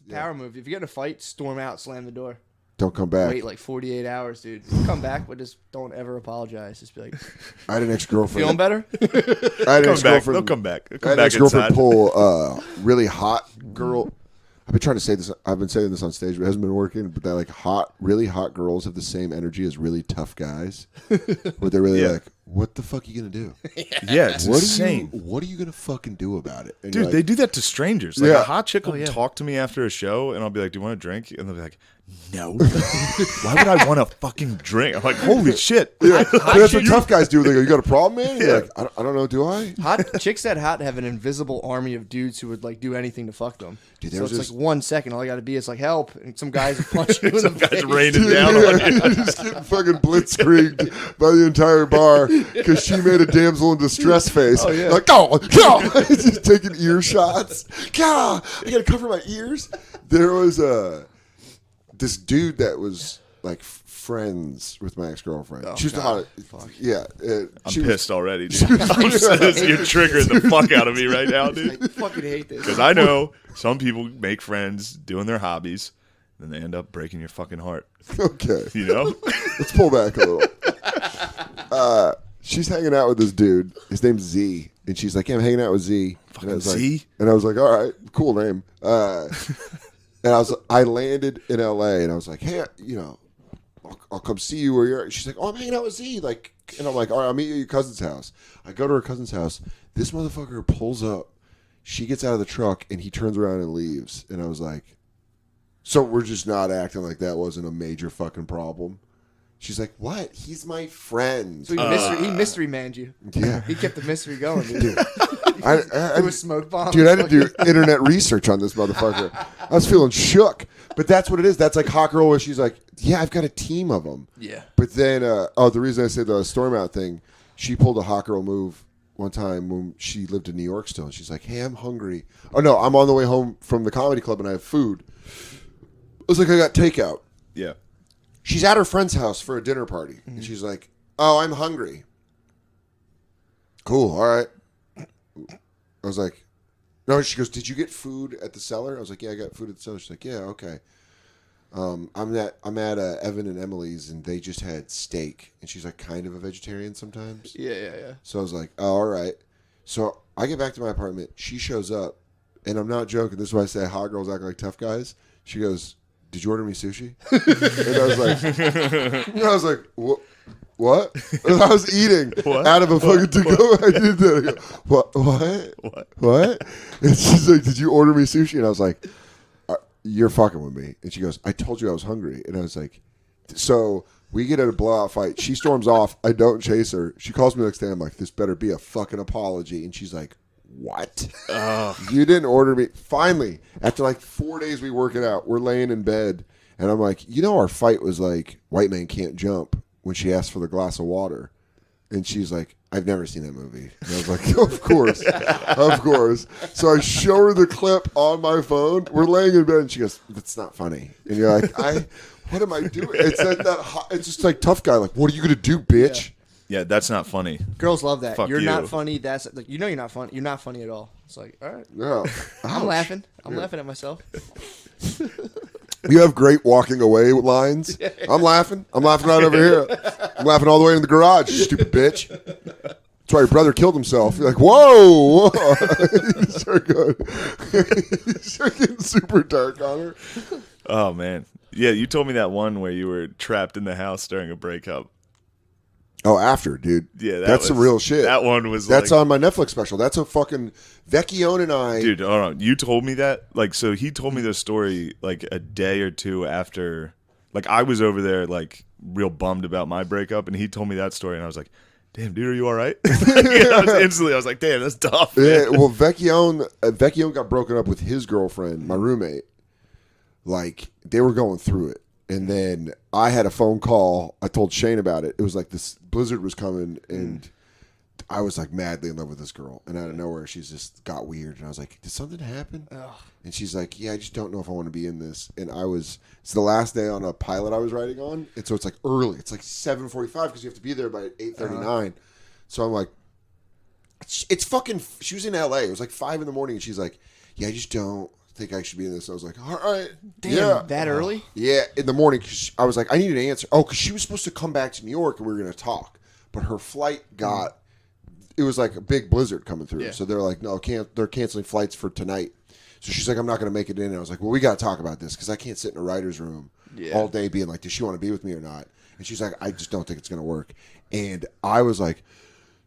Power move. If you get in a fight, storm out, slam the door. Don't come back. Wait like 48 hours, dude. Come back, but just don't ever apologize. Just be like, I had an ex-girlfriend. feeling better? I had an They'll ex-girlfriend. come back. I had an ex-girlfriend pull really hot girl. I've been trying to say this. I've been saying this on stage, but it hasn't been working. But that like really hot girls have the same energy as really tough guys. Where they're really like, "What the fuck are you gonna do? Yeah, it's insane. What are you gonna fucking do about it?" And Dude, like, they do that to strangers. Like Yeah. a hot chick will talk to me after a show, and I'll be like, "Do you want a drink?" And they'll be like, "No." Why would I want a fucking drink? I'm like, "Holy shit!" Yeah, that's what tough guys do. They go, "You got a problem, man?" You're like, I don't know. Do I? Hot chicks that hot have an invisible army of dudes who would like do anything to fuck them. Dude, so it's like 1 second. All you got to be is like help, and some guys punch you in Some the guys face. raining down on you. You're just getting fucking blitzkrieged by the entire bar because she made a damsel in distress face. Oh, yeah. Like, go! Just taking ear shots. God, I gotta cover my ears. There was this dude that was like friends with my ex-girlfriend. Oh, she was the hottest. Yeah. I'm pissed already, dude. You're triggering the fuck out of me right now, dude. I fucking hate this. Because I know some people make friends doing their hobbies, and they end up breaking your fucking heart. Okay. You know? Let's pull back a little. She's hanging out with this dude. His name's Z. And she's like, yeah, I'm hanging out with Z. Fucking and I was Z? Like, and I was like, all right, cool name. And I landed in LA and I was like, hey, I'll come see you where you're at. She's like, oh, I'm hanging out with Z. Like, and I'm like, all right, I'll meet you at your cousin's house. I go to her cousin's house. This motherfucker pulls up. She gets out of the truck and he turns around and leaves. And I was like, so we're just not acting like that wasn't a major fucking problem. She's like, what? He's my friend. So he mystery manned you. Yeah. He kept the mystery going, dude. I Threw a smoke bomb. Dude, I didn't do internet research on this motherfucker. I was feeling shook. But that's what it is. That's like hot girl where she's like, yeah, I've got a team of them. Yeah. But then, the reason I said the storm out thing, she pulled a hot girl move one time when she lived in New York still. And she's like, hey, I'm hungry. Oh, no, I'm on the way home from the comedy club and I have food. I was like, I got takeout. Yeah. She's at her friend's house for a dinner party. And she's like, oh, I'm hungry. Cool, all right. I was like, no, she goes, did you get food at the cellar? I was like, yeah, I got food at the cellar. She's like, yeah, okay. I'm at Evan and Emily's, and they just had steak. And she's like kind of a vegetarian sometimes. Yeah. So I was like, oh, all right. So I get back to my apartment. She shows up, and I'm not joking. This is why I say hot girls act like tough guys. She goes, did you order me sushi? And I was like, what? And I was eating out of a fucking to-go. I did that. I go, what? And she's like, did you order me sushi? And I was like, you're fucking with me. And she goes, I told you I was hungry. And I was like, so we get in a blowout fight. She storms off. I don't chase her. She calls me the next day. I'm like, this better be a fucking apology. And she's like, what? You didn't order me. Finally, after like 4 days we work it out, we're laying in bed. And I'm like, our fight was like, white man can't jump when she asked for the glass of water. And she's like, I've never seen that movie. And I was like, of course. Of course. So I show her the clip on my phone. We're laying in bed and she goes, that's not funny. And you're like, what am I doing? It's it's just like tough guy. Like, what are you going to do, bitch? Yeah, that's not funny. Girls love that. Fuck you're you. not funny. That's like, you're not funny. You're not funny at all. It's like, all right. No. I'm laughing. I'm laughing at myself. You have great walking away lines. I'm laughing. I'm laughing right over here. I'm laughing all the way in the garage, you stupid bitch. That's why your brother killed himself. You're like, whoa. You start getting super dark on her. Oh, man. Yeah, you told me that one where you were trapped in the house during a breakup. Oh, after, dude. Yeah, that's some real shit. That one was That's on my Netflix special. That's a fucking Vecchione and I. Dude, hold on. You told me that? Like, so he told me this story like a day or two after. Like, I was over there, like, real bummed about my breakup, and he told me that story, and I was like, damn, dude, are you all right? I was like, damn, that's tough. Yeah, well, Vecchione got broken up with his girlfriend, my roommate. Like, they were going through it. And then I had a phone call. I told Shane about it. It was like this blizzard was coming, and I was like madly in love with this girl. And out of nowhere, she's just got weird. And I was like, did something happen? Ugh. And she's like, yeah, I just don't know if I want to be in this. And it's the last day on a pilot I was writing on. And so it's like early. It's like 7:45 because you have to be there by 8:39. So I'm like, it's fucking, she was in LA. It was like 5 in the morning. And she's like, yeah, I just don't think I should be in this. I was like, all right. Damn, yeah. that early? Yeah, in the morning. 'Cause I was like, I need an answer. Oh, because she was supposed to come back to New York and we were going to talk. But her flight got, it was like a big blizzard coming through. Yeah. So they're like, no, they're canceling flights for tonight. So she's like, I'm not going to make it in. And I was like, well, we got to talk about this because I can't sit in a writer's room all day being like, does she want to be with me or not? And she's like, I just don't think it's going to work. And I was like,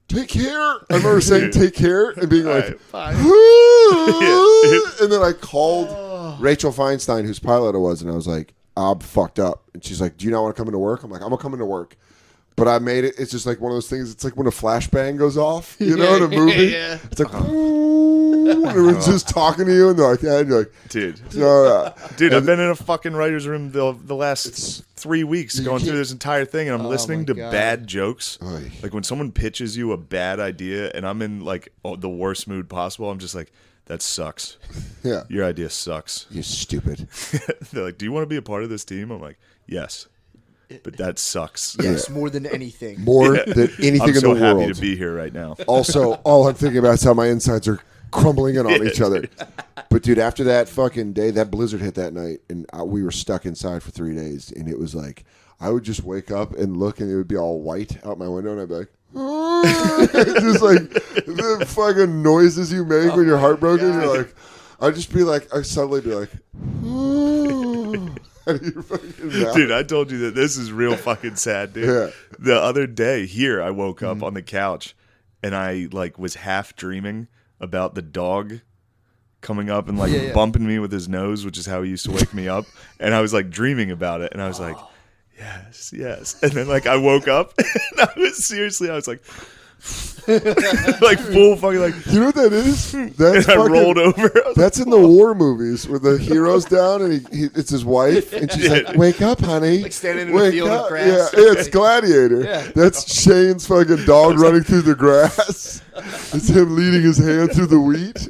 take care. I remember saying take care and being like, and then I called Rachel Feinstein, whose pilot it was, and I was like, I'm fucked up. And she's like, do you not want to come into work? I'm like, I'm going to come into work. But I made it. It's just like one of those things. It's like when a flashbang goes off, you know, in a movie. Yeah. It's like, and everyone's just talking to you, and they're like, yeah, and you're like, Dude, and I've been in a fucking writer's room the last 3 weeks going through this entire thing, and I'm listening to bad jokes. Oy. Like when someone pitches you a bad idea, and I'm in like the worst mood possible, I'm just like, that sucks. yeah, Your idea sucks. you stupid. They're like, do you want to be a part of this team? I'm like, yes. But that sucks. Yes, more than anything. More than anything I'm in so the happy world. to be here right now. Also, all I'm thinking about is how my insides are crumbling in on each other. But dude, after that fucking day, that blizzard hit that night, and we were stuck inside for 3 days, and it was like I would just wake up and look, and it would be all white out my window, and I'd be like, just like the fucking noises you make when you're heartbroken. You're like, I'd just be like, I'd suddenly be like, out of your fucking mouth. Dude, I told you that this is real fucking sad, dude. Yeah. The other day here, I woke up on the couch and I like was half dreaming about the dog coming up and like bumping me with his nose, which is how he used to wake me up. And I was like dreaming about it, and I was like, yes, yes. And then like I woke up and I was like like full fucking like, You know what that is? That's and I fucking, rolled over. I was That's in the war movies where the hero's down and it's his wife, and she's like, "Wake up, honey!" Like standing in a Wake field of up. grass. Yeah, it's Gladiator. Yeah. That's Shane's fucking dog running through the grass. It's him leading his hand through the wheat.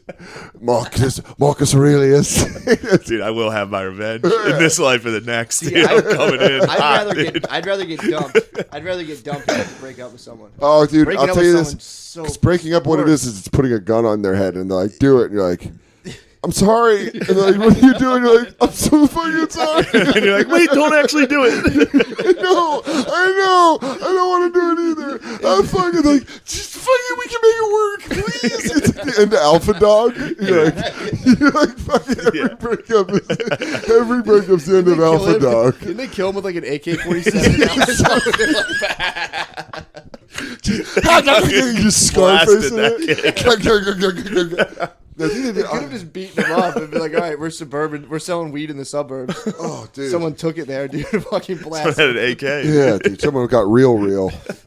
Marcus Aurelius. dude, I will have my revenge in this life or the next. Dude, I'm coming in. I'd rather get dumped. I'd rather get dumped than to break up with someone. Oh, dude, Breaking I'll up tell with you someone's this. so 'Cause breaking up, what it is it's putting a gun on their head, and they're like, "Do it," and you're like, "I'm sorry," and they're like, "What are you doing?" You're like, "I'm so fucking sorry." And you're like, wait, don't actually do it. I know, I don't want to do it either. I'm fucking like, just fucking, we can make it work, please. It's like the end of Alpha Dog. You're like fucking every breakup's the end of Alpha Dog. Didn't they kill him with like an AK-47? You just Scarface Blasted it. I think they They did. could have just beaten him up and be like, all right, we're suburban. We're selling weed in the suburbs. Oh, dude. Someone took it there, dude. Fucking Someone blast. had an AK. Yeah, dude. Someone got real.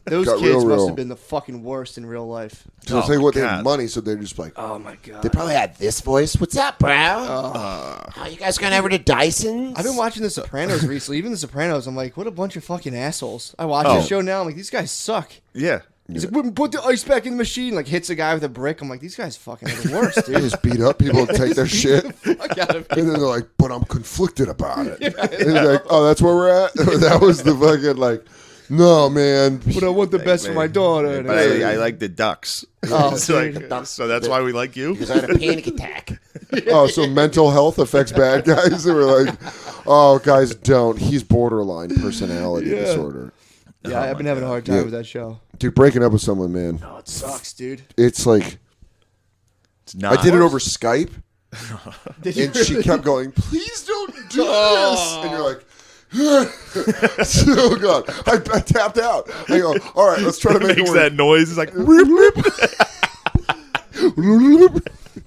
Those got kids must real. have been the fucking worst in real life. So I'll tell you what, they God. had money, so they're just like, Oh my god. They probably had this voice. What's up, bro? Oh, you guys going over to Dyson's? I've been watching The Sopranos recently. Even The Sopranos, I'm like, what a bunch of fucking assholes. I watch Oh. the show now. I'm like, these guys suck. Yeah. He's like, put the ice back in the machine. Like, hits a guy with a brick. I'm like, these guys fucking are the worst, they dude. just beat up people and take their shit. Fuck out of And then they're like, but I'm conflicted about it. And he's like, oh, that's where we're at? That was the fucking like, no, man. But I want the best for my daughter. And But it's I like, like the ducks. Oh, It's dude. like, so that's why we like you? Because I had a panic attack. Oh, so mental health affects bad guys? They were like, oh, guys, don't. He's borderline personality disorder. yeah, I've been having a hard time with that show. Dude, breaking up with someone, man. Oh, it sucks, dude. It's like, It's not. I did it over Skype, Did you and she really? kept going, please don't do this. And you're like, oh, God. I tapped out. I go, all right, let's try to make it makes work. that noise. It's like,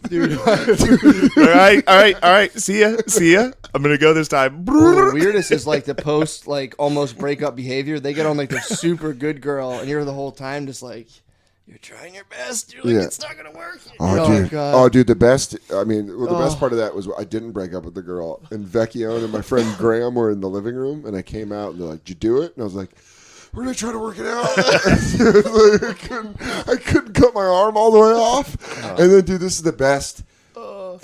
Dude, all right. See ya. I'm gonna go this time. the weirdest is like the post, like almost breakup behavior. They get on like the super good girl, and you're the whole time just like, you're trying your best. You're like, Yeah. it's not gonna work. Oh, dude. God. Oh, dude, the best. I mean, well, the best part of that was I didn't break up with the girl. And Vecchione and my friend Graham were in the living room, and I came out, and they're like, did you do it? And I was like, we're going to try to work it out. I couldn't cut my arm all the way off. And then, dude, this is the best.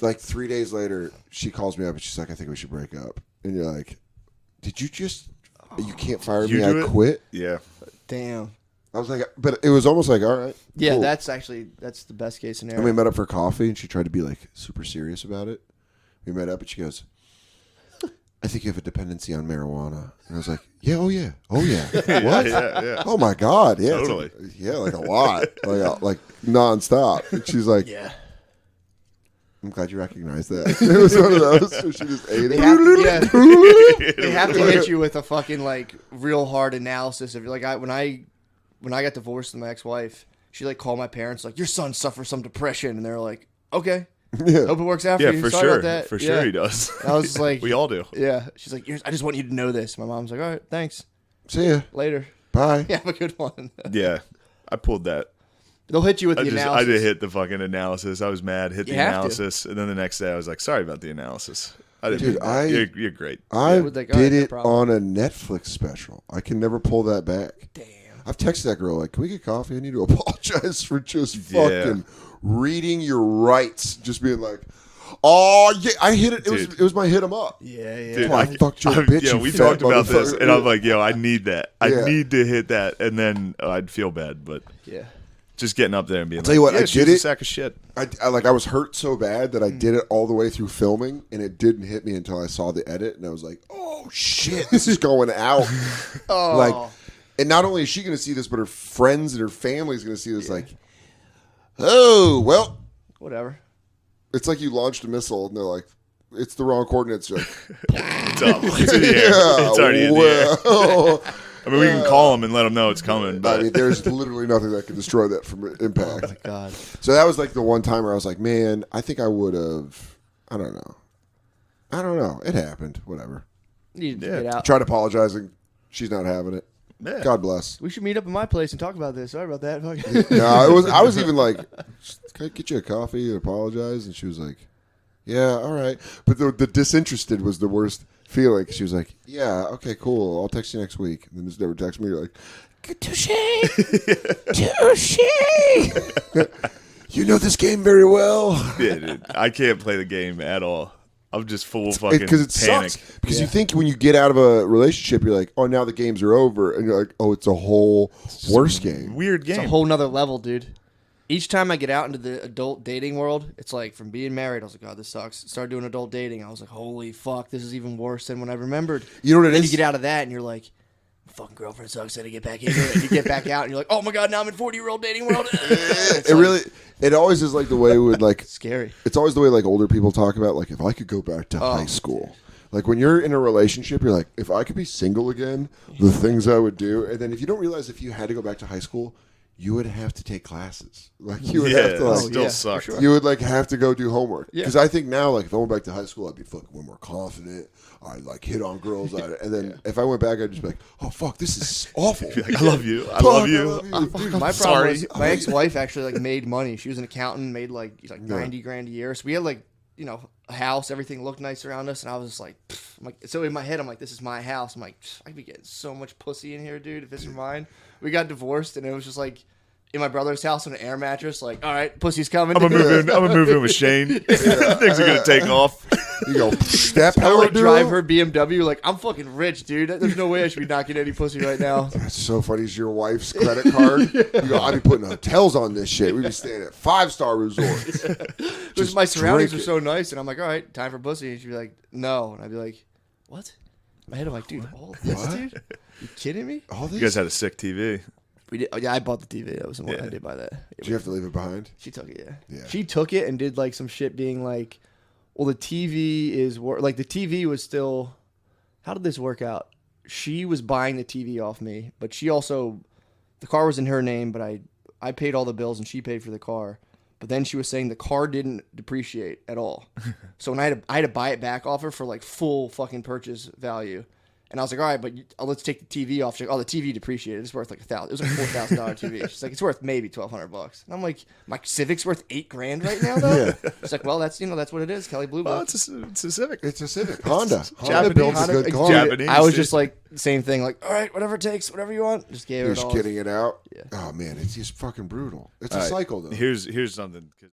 Like 3 days later, she calls me up, and she's like, I think we should break up. And you're like, did you just, you can't fire You me, do I it? quit? Yeah. Damn. I was like, but it was almost like, all right. Yeah, cool. that's the best case scenario. And we met up for coffee, and she tried to be like super serious about it, We met up, and she goes, I think you have a dependency on marijuana. And I was like, yeah, oh yeah. What? yeah. Oh my God. Yeah. Totally. Like a lot. like nonstop. And she's like, Yeah. I'm glad you recognized that. It was one of those where she just ate They it. they have to hit you with a fucking like real hard analysis of like when I got divorced with my ex-wife, she like called my parents like, your son suffers some depression, and they're like, okay, Yeah. hope it works out for Yeah, you. for Sorry sure. about that. For sure Yeah. he does. I was just like, we all do. yeah. She's like, I just want you to know this. My mom's like, all right, thanks. See ya. Later. Bye. Yeah, have a good one. Yeah, I pulled that. They'll hit you with the I analysis. did hit the fucking analysis. I was mad. Hit the You have to. analysis, and then the next day I was like, sorry about the analysis. I didn't. Dude, mean that. You're great. I With like, all right, did no it problem. on a Netflix special. I can never pull that back. Damn. I've texted that girl like, "Can we get coffee? I need to apologize for just Yeah. fucking reading your rights." Just being like, "Oh yeah, I hit it. Dude. It was my hit 'em up." Yeah, yeah. Dude, Oh, I fucked your bitch. Yeah, you we fat talked about this, motherfucker. and I'm like, yo, I need that. I Yeah. need to hit that, and then I'd feel bad, but Yeah. just getting up there and being tell you what, yeah, I she did was a it. sack of shit. I was hurt so bad that I did it all the way through filming, and it didn't hit me until I saw the edit, and I was like, "Oh shit, this is going out!" Oh. Like, and not only is she going to see this, but her friends and her family is going to see this. Like, oh well, Whatever. it's like you launched a missile, and they're like, "It's the wrong coordinates." You're like, It's up. It's in the air. It's already in the air. well, I mean, we can call them and let them know it's coming, I but mean, there's literally nothing that can destroy that from impact. God. So that was like the one time where I was like, man, I think I would have. I don't know. It happened. Whatever. You need to Yeah. get out. Tried apologizing. She's not having it. yeah. God bless. We should meet up at my place and talk about this. Sorry about that. Fuck. No, I was even like, can I get you a coffee and apologize? And she was like, yeah, all right. But the disinterested was the worst feeling. She was like, yeah, okay, cool. I'll text you next week. And then just never text me. You're like, touche. Touche. You know this game very well. Yeah, dude. I can't play the game at all. I'm just full fucking Because it panic. sucks. Because you think when you get out of a relationship, you're like, oh, now the games are over. And you're like, oh, it's a whole worse game. Weird game. It's a whole nother level, dude. Each time I get out into the adult dating world, it's like from being married, I was like, God, this sucks. Started doing adult dating. I was like, holy fuck, this is even worse than when I remembered. You know what it Then is? you get out of that and you're like, my fucking girlfriend sucks. I had to get back into it. And you get back out and you're like, oh my God, now I'm in 40-year-old dating world. It's It like, really, it always is like the way with like, scary. it's always the way like older people talk about like if I could go back to high school. Like when you're in a relationship, you're like, if I could be single again, the things I would do. And then if you don't realize if you had to go back to high school, you would have to take classes. Like you would yeah, have to it like, still yeah, for sucks. sure. you would like have to go do homework. Yeah. Because I think now like if I went back to high school, I'd be fucking way more confident. I'd like hit on girls. And then if I went back, I'd just be like, oh fuck, this is awful. Like, I love you. I Fuck, love I you. love you. Dude, my problem sorry. was my ex-wife actually like made money. She was an accountant, made like 90 grand a year. So we had like, you know, a house, everything looked nice around us, and I was just like, pfft. I'm like, so in my head, I'm like, this is my house. I'm like, pfft, I could be getting so much pussy in here, dude. If this were mine, we got divorced, and it was just like in my brother's house on an air mattress. Like, all right, pussy's coming. I'm gonna move in with Shane. Things are gonna take off. You go, step I like dude. drive her BMW. Like, I'm fucking rich, dude. There's no way I should be knocking any pussy right now. That's so funny. It's your wife's credit card. You go, I'd be putting hotels on this shit. We'd be staying at 5-star resorts. Just my surroundings drink are so nice, and I'm like, all right, time for pussy. And she'd be like, no, and I'd be like, what? In my head, I'm like, dude, all this, What? dude? You kidding me? All this? You guys had a sick TV. We did. Oh, yeah, I bought the TV. That was the one Yeah. I did buy that. Did you have to leave it behind? She took it. Yeah. Yeah. She took it and did like some shit, being like, well, the TV is like the TV was still. How did this work out? She was buying the TV off me, but she also, the car was in her name, but I paid all the bills and she paid for the car. But then she was saying the car didn't depreciate at all. So when I had to buy it back off her for like full fucking purchase value. And I was like, all right, but let's take the TV off. She's like, oh, the TV depreciated. It's worth like $1,000. It was like $4,000 TV. She's like, it's worth maybe $1,200. And I'm like, my Civic's worth $8,000 right now, though. Yeah. She's like, well, that's what it is. Kelly Blue Well, Book. it's a Civic. It's a Civic. Honda. Honda Japanese. builds a Honda- good dude, car. Japanese. I was dude. just like, same thing. Like, all right, whatever it takes, whatever you want. Just gave her You're it just all. getting it out. Yeah. Oh man, it's just fucking brutal. It's a All right. cycle though. Here's something.